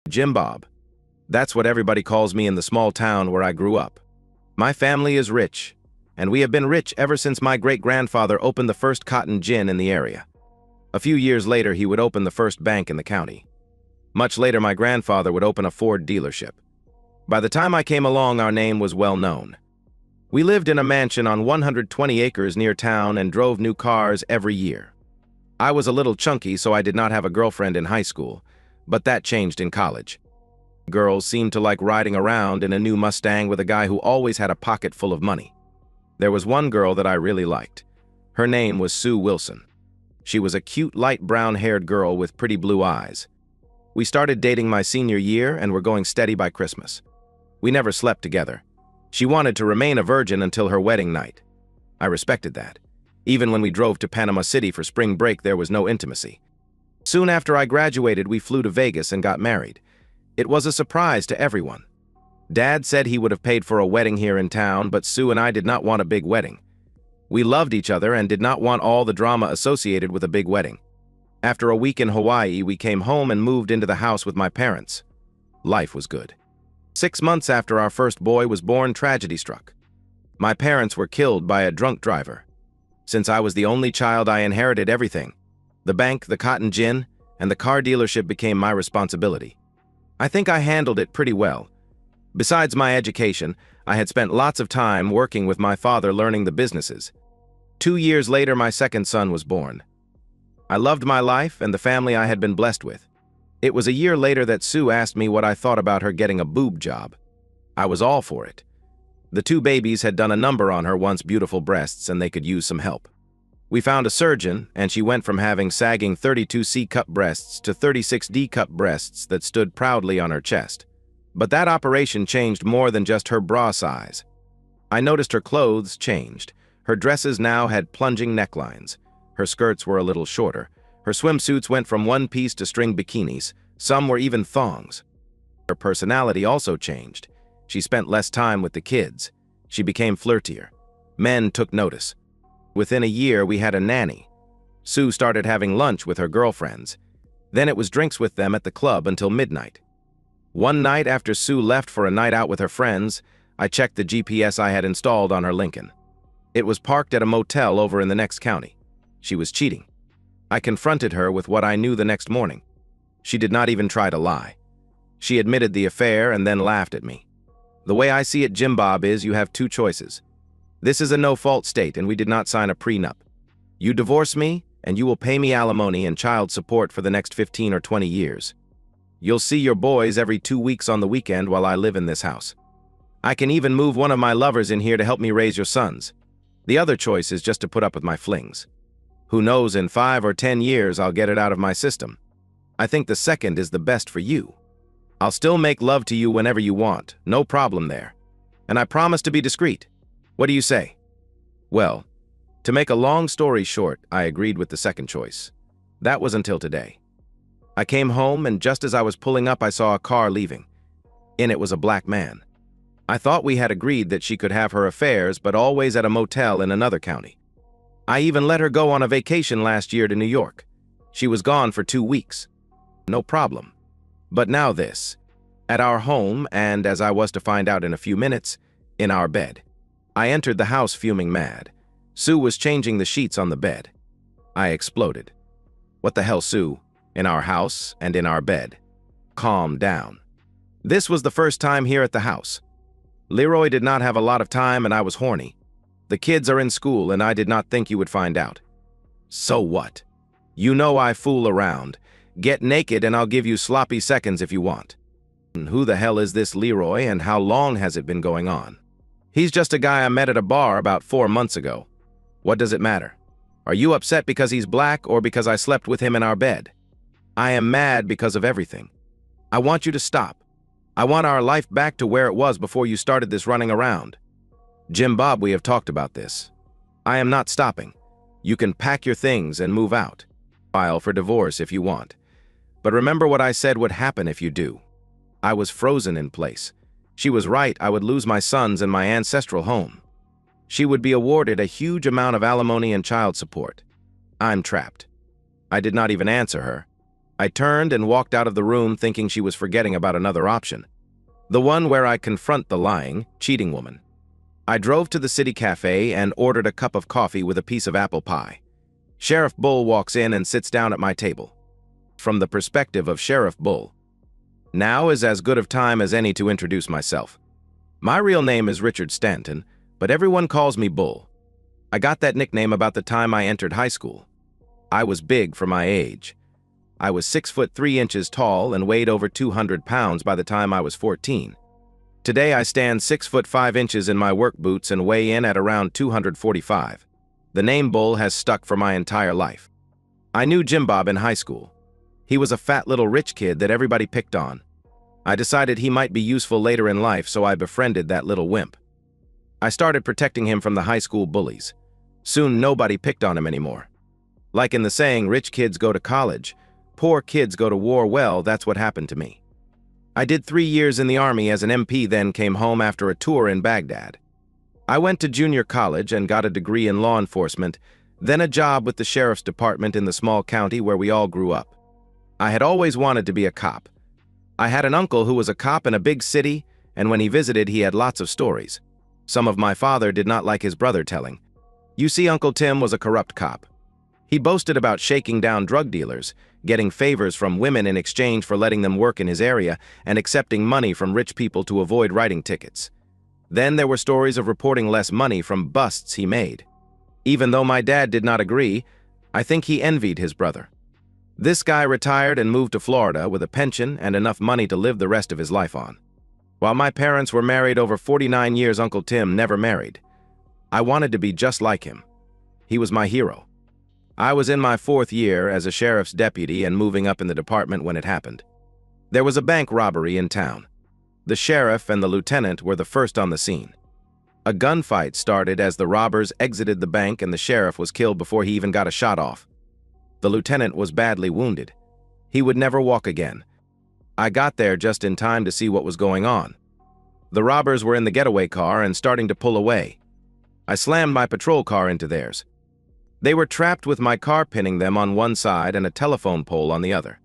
Jim Bob. That's what everybody calls me in the small town where I grew up. My family is rich, and we have been rich ever since my great-grandfather opened the first cotton gin in the area. A few years later, he would open the first bank in the county. Much later, my grandfather would open a Ford dealership. By the time I came along, our name was well known. We lived in a mansion on 120 acres near town and drove new cars every year. I was a little chunky, so I did not have a girlfriend in high school, but that changed in college. Girls seemed to like riding around in a new Mustang with a guy who always had a pocket full of money. There was one girl that I really liked. Her name was Sue Wilson. She was a cute, light brown-haired girl with pretty blue eyes. We started dating my senior year and were going steady by Christmas. We never slept together. She wanted to remain a virgin until her wedding night. I respected that. Even when we drove to Panama City for spring break, there was no intimacy. Soon after I graduated, we flew to Vegas and got married. It was a surprise to everyone. Dad said he would have paid for a wedding here in town, but Sue and I did not want a big wedding. We loved each other and did not want all the drama associated with a big wedding. After a week in Hawaii, we came home and moved into the house with my parents. Life was good. 6 months after our first boy was born, tragedy struck. My parents were killed by a drunk driver. Since I was the only child, I inherited everything. The bank, the cotton gin, and the car dealership became my responsibility. I think I handled it pretty well. Besides my education, I had spent lots of time working with my father learning the businesses. 2 years later, my second son was born. I loved my life and the family I had been blessed with. It was a year later that Sue asked me what I thought about her getting a boob job. I was all for it. The 2 babies had done a number on her once beautiful breasts and they could use some help. We found a surgeon, and she went from having sagging 32C cup breasts to 36D cup breasts that stood proudly on her chest. But that operation changed more than just her bra size. I noticed her clothes changed. Her dresses now had plunging necklines. Her skirts were a little shorter. Her swimsuits went from one-piece to string bikinis. Some were even thongs. Her personality also changed. She spent less time with the kids. She became flirtier. Men took notice. Within a year, we had a nanny. Sue started having lunch with her girlfriends. Then it was drinks with them at the club until midnight. One night after Sue left for a night out with her friends, I checked the GPS I had installed on her Lincoln. It was parked at a motel over in the next county. She was cheating. I confronted her with what I knew the next morning. She did not even try to lie. She admitted the affair and then laughed at me. The way I see it, Jim Bob, is you have 2 choices. This is a no-fault state, and we did not sign a prenup. You divorce me, and you will pay me alimony and child support for the next 15 or 20 years. You'll see your boys every 2 weeks on the weekend while I live in this house. I can even move one of my lovers in here to help me raise your sons. The other choice is just to put up with my flings. Who knows, in 5 or 10 years, I'll get it out of my system. I think the second is the best for you. I'll still make love to you whenever you want, no problem there. And I promise to be discreet. What do you say? Well, to make a long story short, I agreed with the second choice. That was until today. I came home, and just as I was pulling up, I saw a car leaving. In it was a black man. I thought we had agreed that she could have her affairs, but always at a motel in another county. I even let her go on a vacation last year to New York. She was gone for 2 weeks. No problem. But now this. At our home, and as I was to find out in a few minutes, in our bed. I entered the house fuming mad. Sue was changing the sheets on the bed. I exploded. What the hell, Sue? In our house and in our bed. Calm down. This was the first time here at the house. Leroy did not have a lot of time and I was horny. The kids are in school and I did not think you would find out. So what? You know I fool around. Get naked and I'll give you sloppy seconds if you want. And who the hell is this Leroy and how long has it been going on? He's just a guy I met at a bar about 4 months ago. What does it matter? Are you upset because he's black or because I slept with him in our bed? I am mad because of everything. I want you to stop. I want our life back to where it was before you started this running around. Jim Bob, we have talked about this. I am not stopping. You can pack your things and move out. File for divorce if you want. But remember what I said would happen if you do. I was frozen in place. She was right, I would lose my sons and my ancestral home. She would be awarded a huge amount of alimony and child support. I'm trapped. I did not even answer her. I turned and walked out of the room thinking she was forgetting about another option. The one where I confront the lying, cheating woman. I drove to the city cafe and ordered a cup of coffee with a piece of apple pie. Sheriff Bull walks in and sits down at my table. From the perspective of Sheriff Bull, now is as good of time as any to introduce myself. My real name is Richard Stanton, but everyone calls me Bull. I got that nickname about the time I entered high school. I was big for my age. I was 6'3" tall and weighed over 200 pounds by the time I was 14. Today I stand 6'5" in my work boots and weigh in at around 245. The name Bull has stuck for my entire life. I knew Jim Bob in high school. He was a fat little rich kid that everybody picked on. I decided he might be useful later in life, so I befriended that little wimp. I started protecting him from the high school bullies. Soon nobody picked on him anymore. Like in the saying, rich kids go to college, poor kids go to war. Well, that's what happened to me. I did 3 years in the army as an MP, then came home after a tour in Baghdad. I went to junior college and got a degree in law enforcement, then a job with the sheriff's department in the small county where we all grew up. I had always wanted to be a cop. I had an uncle who was a cop in a big city, and when he visited, he had lots of stories. Some of my father did not like his brother telling. You see, Uncle Tim was a corrupt cop. He boasted about shaking down drug dealers, getting favors from women in exchange for letting them work in his area, and accepting money from rich people to avoid writing tickets. Then there were stories of reporting less money from busts he made. Even though my dad did not agree, I think he envied his brother. This guy retired and moved to Florida with a pension and enough money to live the rest of his life on. While my parents were married over 49 years, Uncle Tim never married. I wanted to be just like him. He was my hero. I was in my 4th year as a sheriff's deputy and moving up in the department when it happened. There was a bank robbery in town. The sheriff and the lieutenant were the first on the scene. A gunfight started as the robbers exited the bank and the sheriff was killed before he even got a shot off. The lieutenant was badly wounded. He would never walk again. I got there just in time to see what was going on. The robbers were in the getaway car and starting to pull away. I slammed my patrol car into theirs. They were trapped with my car pinning them on one side and a telephone pole on the other.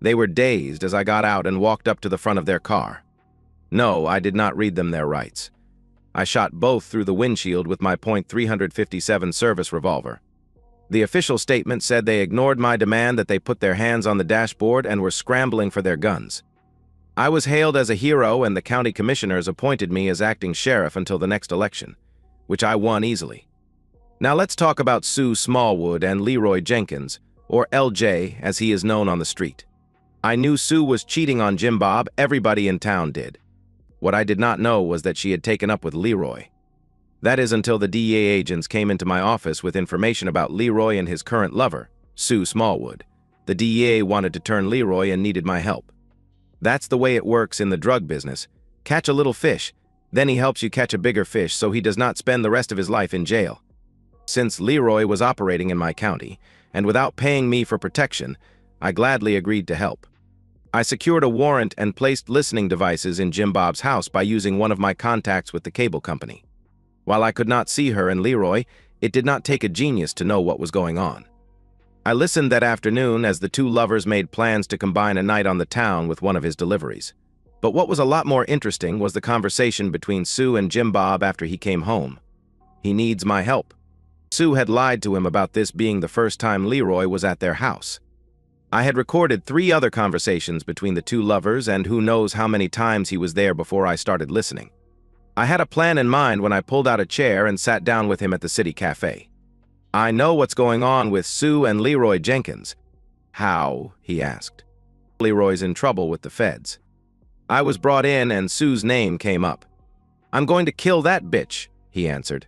They were dazed as I got out and walked up to the front of their car. No, I did not read them their rights. I shot both through the windshield with my .357 service revolver. The official statement said they ignored my demand that they put their hands on the dashboard and were scrambling for their guns. I was hailed as a hero and the county commissioners appointed me as acting sheriff until the next election, which I won easily. Now let's talk about Sue Smallwood and Leroy Jenkins, or LJ as he is known on the street. I knew Sue was cheating on Jim Bob, everybody in town did. What I did not know was that she had taken up with Leroy. That is until the DEA agents came into my office with information about Leroy and his current lover, Sue Smallwood. The DEA wanted to turn Leroy and needed my help. That's the way it works in the drug business. Catch a little fish, then he helps you catch a bigger fish so he does not spend the rest of his life in jail. Since Leroy was operating in my county, and without paying me for protection, I gladly agreed to help. I secured a warrant and placed listening devices in Jim Bob's house by using one of my contacts with the cable company. While I could not see her and Leroy, it did not take a genius to know what was going on. I listened that afternoon as the two lovers made plans to combine a night on the town with one of his deliveries. But what was a lot more interesting was the conversation between Sue and Jim Bob after he came home. He needs my help. Sue had lied to him about this being the first time Leroy was at their house. I had recorded 3 other conversations between the two lovers, and who knows how many times he was there before I started listening. I had a plan in mind when I pulled out a chair and sat down with him at the city cafe. I know what's going on with Sue and Leroy Jenkins. How? He asked. Leroy's in trouble with the feds. I was brought in and Sue's name came up. I'm going to kill that bitch, he answered.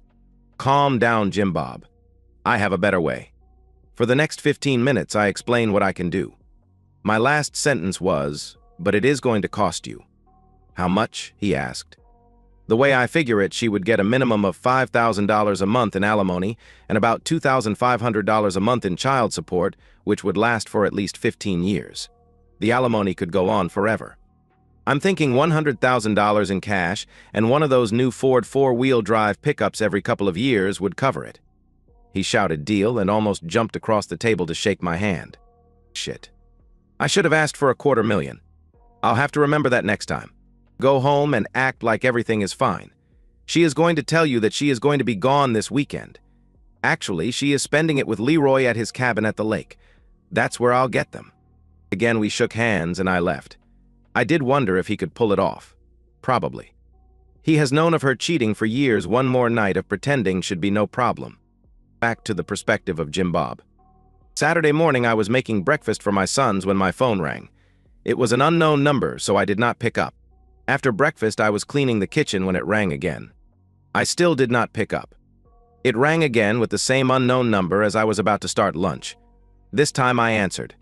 Calm down, Jim Bob. I have a better way. For the next 15 minutes, I explained what I can do. My last sentence was, but it is going to cost you. How much? He asked. The way I figure it, she would get a minimum of $5,000 a month in alimony and about $2,500 a month in child support, which would last for at least 15 years. The alimony could go on forever. I'm thinking $100,000 in cash and one of those new Ford 4-wheel drive pickups every couple of years would cover it. He shouted deal and almost jumped across the table to shake my hand. Shit. I should have asked for $250,000. I'll have to remember that next time. Go home and act like everything is fine. She is going to tell you that she is going to be gone this weekend. Actually, she is spending it with Leroy at his cabin at the lake. That's where I'll get them." Again, we shook hands and I left. I did wonder if he could pull it off. Probably. He has known of her cheating for years. One more night of pretending should be no problem. Back to the perspective of Jim Bob. Saturday morning, I was making breakfast for my sons when my phone rang. It was an unknown number, so I did not pick up. After breakfast, I was cleaning the kitchen when it rang again. I still did not pick up. It rang again with the same unknown number as I was about to start lunch. This time I answered.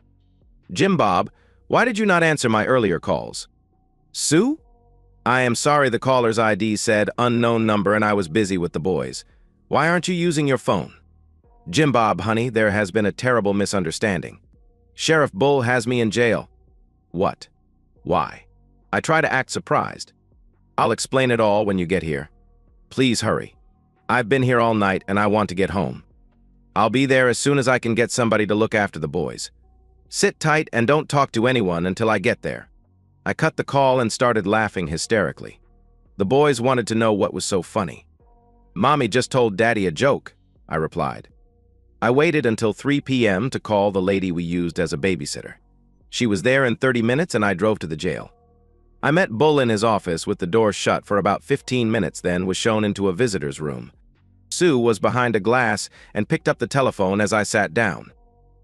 "Jim Bob, why did you not answer my earlier calls?" "Sue?" "I am sorry, the caller's ID said unknown number and I was busy with the boys. Why aren't you using your phone?" "Jim Bob, honey, there has been a terrible misunderstanding. Sheriff Bull has me in jail." "What? Why?" I try to act surprised. "I'll explain it all when you get here. Please hurry. I've been here all night and I want to get home. I'll be there as soon as I can get somebody to look after the boys. Sit tight and don't talk to anyone until I get there." I cut the call and started laughing hysterically. The boys wanted to know what was so funny. "Mommy just told Daddy a joke," I replied. I waited until 3 p.m. to call the lady we used as a babysitter. She was there in 30 minutes and I drove to the jail. I met Bull in his office with the door shut for about 15 minutes, then was shown into a visitor's room. Sue was behind a glass and picked up the telephone as I sat down.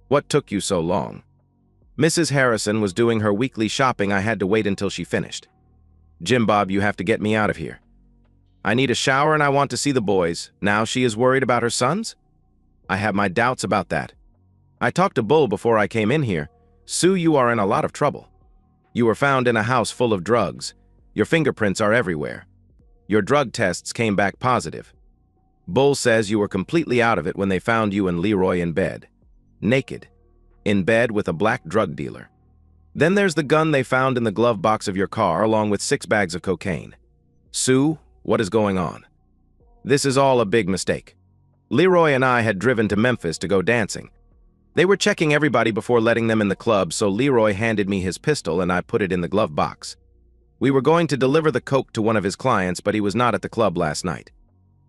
"What took you so long?" "Mrs. Harrison was doing her weekly shopping. I had to wait until she finished." "Jim Bob, you have to get me out of here. I need a shower and I want to see the boys. Now she is worried about her sons?" "I have my doubts about that. I talked to Bull before I came in here. Sue, you are in a lot of trouble. You were found in a house full of drugs. Your fingerprints are everywhere. Your drug tests came back positive. Bull says you were completely out of it when they found you and Leroy in bed. Naked. In bed with a black drug dealer. Then there's the gun they found in the glove box of your car along with 6 bags of cocaine. Sue, what is going on?" "This is all a big mistake. Leroy and I had driven to Memphis to go dancing. They were checking everybody before letting them in the club, so Leroy handed me his pistol and I put it in the glove box. We were going to deliver the coke to one of his clients, but he was not at the club last night.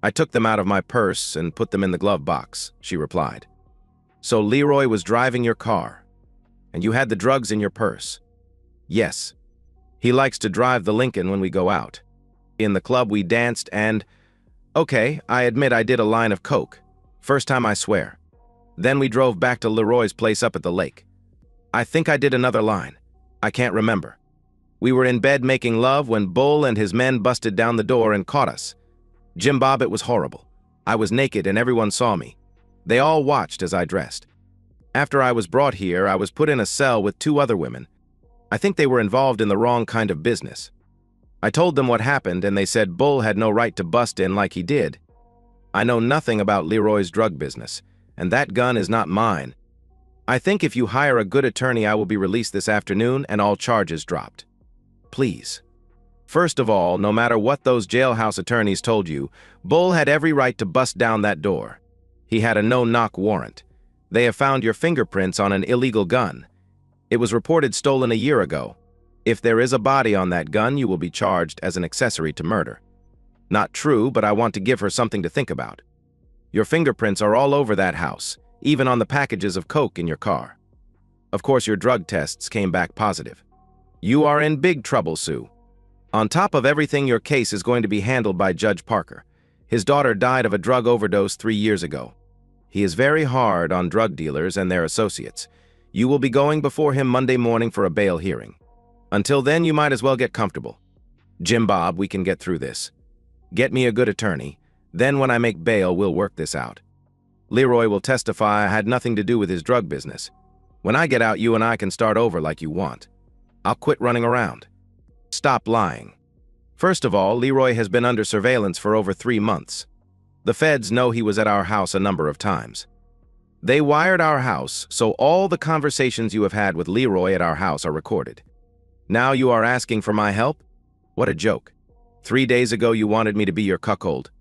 I took them out of my purse and put them in the glove box," she replied. "So Leroy was driving your car, and you had the drugs in your purse?" "Yes. He likes to drive the Lincoln when we go out. In the club we danced and... Okay, I admit I did a line of coke. First time, I swear. Then we drove back to Leroy's place up at the lake. I think I did another line. I can't remember. We were in bed making love when Bull and his men busted down the door and caught us. Jim Bob, it was horrible. I was naked and everyone saw me. They all watched as I dressed. After I was brought here, I was put in a cell with 2 other women. I think they were involved in the wrong kind of business. I told them what happened and they said Bull had no right to bust in like he did. I know nothing about Leroy's drug business, and that gun is not mine. I think if you hire a good attorney, I will be released this afternoon and all charges dropped. Please. First of all, no matter what those jailhouse attorneys told you, Bull had every right to bust down that door. He had a no-knock warrant. They have found your fingerprints on an illegal gun. It was reported stolen a year ago. If there is a body on that gun, you will be charged as an accessory to murder. Not true, but I want to give her something to think about. Your fingerprints are all over that house, even on the packages of coke in your car. Of course, your drug tests came back positive. You are in big trouble, Sue. On top of everything, your case is going to be handled by Judge Parker. His daughter died of a drug overdose 3 years ago. He is very hard on drug dealers and their associates. You will be going before him Monday morning for a bail hearing. Until then, you might as well get comfortable. Jim Bob, we can get through this. Get me a good attorney. Then when I make bail, we'll work this out. Leroy will testify I had nothing to do with his drug business. When I get out, you and I can start over like you want. I'll quit running around. Stop lying. First of all, Leroy has been under surveillance for over 3 months. The feds know he was at our house a number of times. They wired our house, so all the conversations you have had with Leroy at our house are recorded. Now you are asking for my help? What a joke. 3 days ago you wanted me to be your cuckold.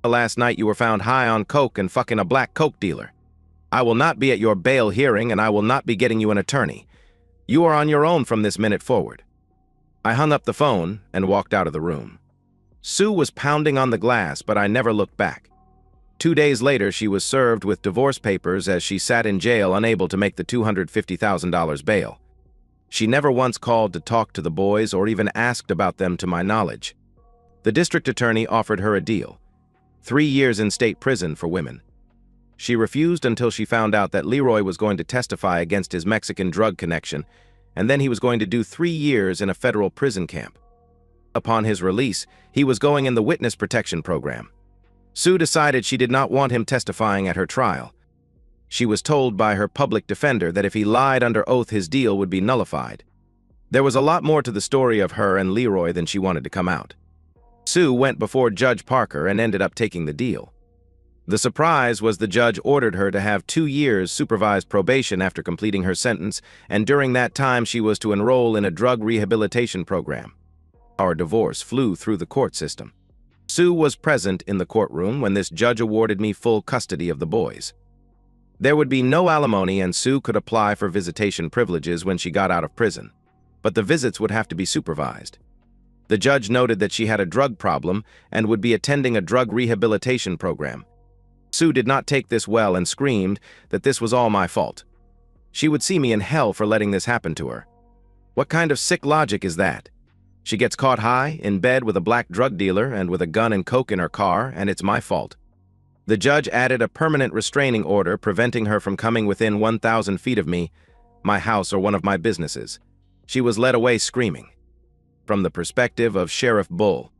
Last night you were found high on coke and fucking a black coke dealer. I will not be at your bail hearing and I will not be getting you an attorney. You are on your own from this minute forward." I hung up the phone and walked out of the room. Sue was pounding on the glass, but I never looked back. 2 days later, she was served with divorce papers as she sat in jail unable to make the $250,000 bail. She never once called to talk to the boys or even asked about them to my knowledge. The district attorney offered her a deal: 3 years in state prison for women. She refused until she found out that Leroy was going to testify against his Mexican drug connection, and then he was going to do 3 years in a federal prison camp. Upon his release, he was going in the witness protection program. Sue decided she did not want him testifying at her trial. She was told by her public defender that if he lied under oath, his deal would be nullified. There was a lot more to the story of her and Leroy than she wanted to come out. Sue went before Judge Parker and ended up taking the deal. The surprise was the judge ordered her to have 2 years supervised probation after completing her sentence, and during that time she was to enroll in a drug rehabilitation program. Our divorce flew through the court system. Sue was present in the courtroom when this judge awarded me full custody of the boys. There would be no alimony, and Sue could apply for visitation privileges when she got out of prison, but the visits would have to be supervised. The judge noted that she had a drug problem and would be attending a drug rehabilitation program. Sue did not take this well and screamed that this was all my fault. She would see me in hell for letting this happen to her. What kind of sick logic is that? She gets caught high, in bed with a black drug dealer and with a gun and coke in her car, and it's my fault. The judge added a permanent restraining order preventing her from coming within 1,000 feet of me, my house, or one of my businesses. She was led away screaming. From the perspective of Sheriff Bull,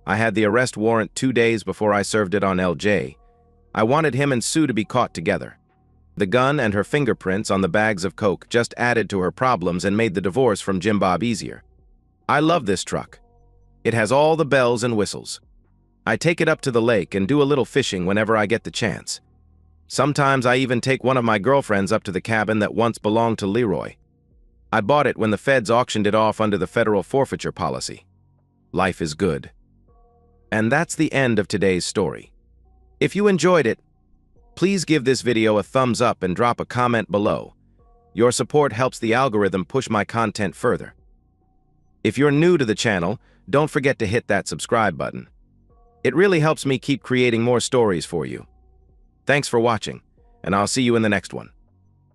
I had the arrest warrant 2 days before I served it on LJ. I wanted him and Sue to be caught together. The gun and her fingerprints on the bags of coke just added to her problems and made the divorce from Jim Bob easier. I love this truck. It has all the bells and whistles. I take it up to the lake and do a little fishing whenever I get the chance. Sometimes I even take one of my girlfriends up to the cabin that once belonged to Leroy. I bought it when the feds auctioned it off under the federal forfeiture policy. Life is good. And that's the end of today's story. If you enjoyed it, please give this video a thumbs up and drop a comment below. Your support helps the algorithm push my content further. If you're new to the channel, don't forget to hit that subscribe button. It really helps me keep creating more stories for you. Thanks for watching, and I'll see you in the next one.